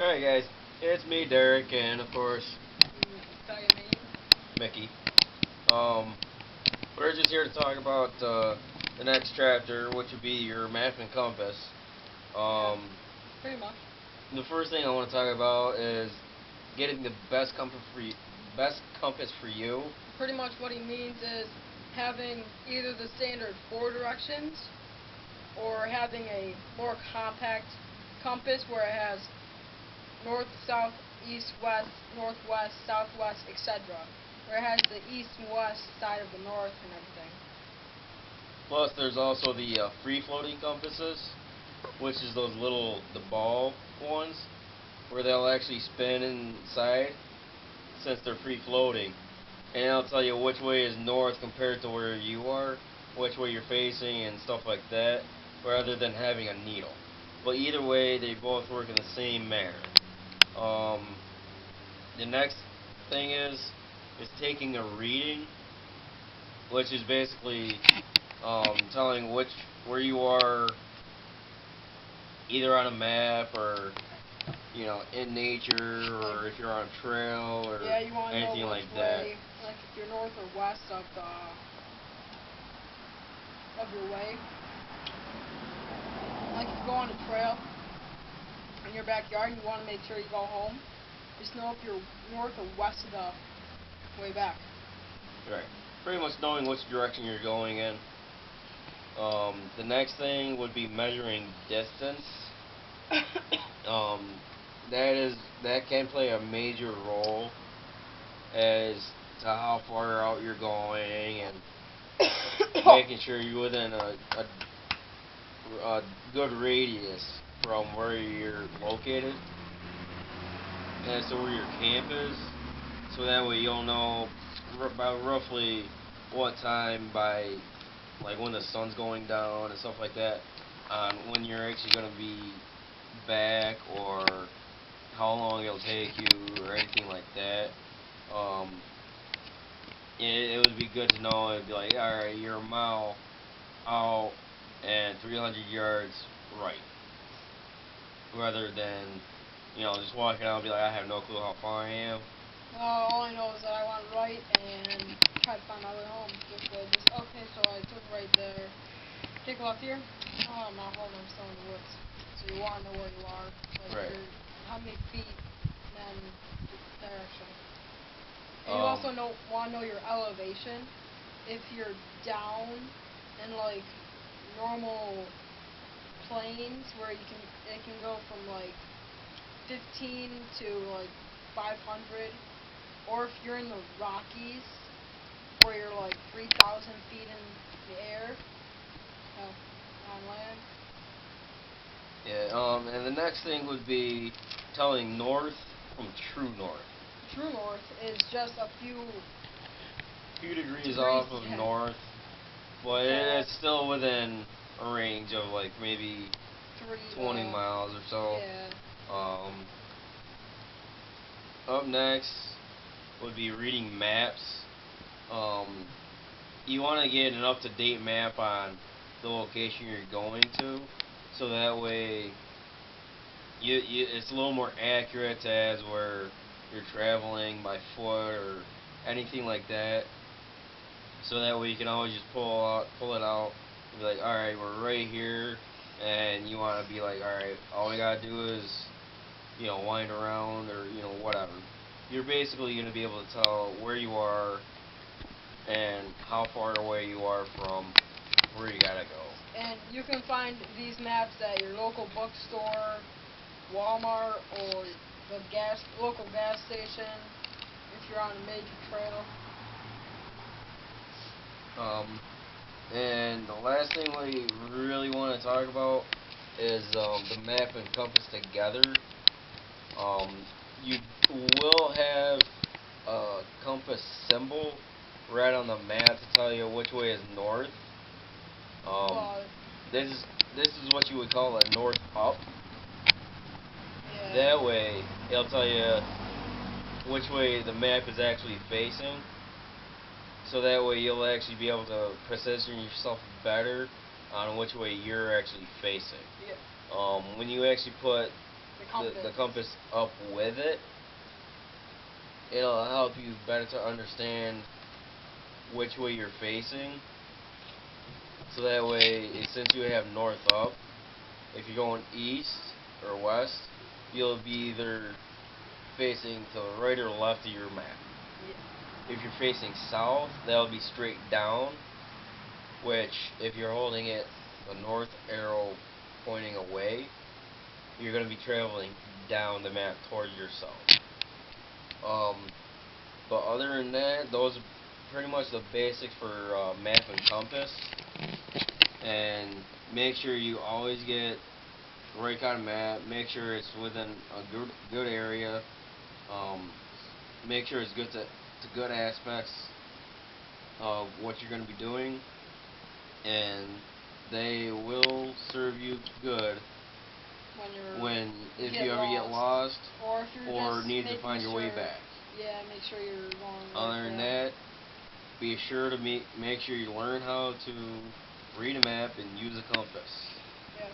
Alright guys, it's me Derek and of course Second me. Mickey. Um, we're just here to talk about the next chapter, which would be your map and compass. Yeah, Um, pretty much. the first thing I want to talk about is getting the best compass for you. Pretty much what he means is having either the standard four directions or having a more compact compass where it has north, south, east, west, northwest, southwest, etc. Where it has the east and west side of the north and everything. Plus, there's also the free-floating compasses, which is the ball ones, where they'll actually spin inside since they're free-floating. And it'll tell you which way is north compared to where you are, which way you're facing, and stuff like that, rather than having a needle. But either way, they both work in the same manner. Um, the next thing is taking a reading, which is basically telling where you are, either on a map or in nature, or if you're on a trail or Yeah, you want to know anything which like that. way, like if you're north or west of your way. Like if you go on a trail in your backyard and you want to make sure you go home, just know if you're north or west of the way back. Right. Pretty much knowing which direction you're going in. The next thing would be measuring distance. Um, that can play a major role as to how far out you're going and making sure you're within a good radius from where you're located as to where your camp is, so that way you'll know about roughly what time by like when the sun's going down and stuff like that on when you're actually going to be back, or how long it'll take you or anything like that. Um, it would be good to know. It'd be like, all right, you're a mile out and 300 yards right, rather than just walking out and be like, I have no clue how far I am. All I know is that I went right and tried to find my way home. Okay, so I took right there. Take a left here. Oh, I'm not home. I'm still in the woods. So you want to know where you are, like Right. how many feet, and then direction. And you Um, also want to know your elevation. If you're down in like normal plains where it can go from like 15 to like 500, or if you're in the Rockies where you're like 3,000 feet in the air, on land. yeah. And the next thing would be telling north from true north. True north is just a Few degrees degrees, off of yeah. north, but Yeah, it's still within a range of like maybe three, 20 miles or so. yeah. Um, Up next would be reading maps. Um, you want to get an up-to-date map on the location you're going to, so that way it's a little more accurate as where you're traveling by foot or anything like that. So that way you can always just pull it out, and be like, all right, we're right here, and you want to be like, all right, all we gotta do is wind around, or whatever. You're basically going to be able to tell where you are and how far away you are from where you gotta go. And you can find these maps at your local bookstore, Walmart, or the local gas station if you're on a major trail. Um, and the last thing we really want to talk about is the map and compass together. Um, you will have a compass symbol right on the map to tell you which way is north. Um, But this is what you would call a north up. yeah, That way, it'll tell you which way the map is actually facing. So that way, you'll actually be able to position yourself better on which way you're actually facing. yeah, When you actually put the compass. compass up with it, it'll help you better to understand which way you're facing. So that way, since you have north up, if you're going east or west, you'll be either facing to the right or left of your map. Yeah. If you're facing south, that'll be straight down, which, if you're holding it, the north arrow pointing away, you're going to be traveling down the map towards yourself. But other than that, those are pretty much the basics for map and compass. And make sure you always get the right kind of map. Make sure it's within a good area. Make sure it's good to good aspects of what you're going to be doing, and they will serve you good if you ever get lost or if you're or just need to find your way back. Yeah, make sure you're going. Other than that, be sure to make sure you learn how to read a map and use a compass. Yes.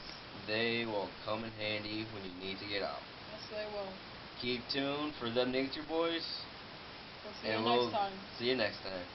They will come in handy when you need to get out. Yes, they will. Keep tuned for them Nature Boys. We'll see you next time. See you next time.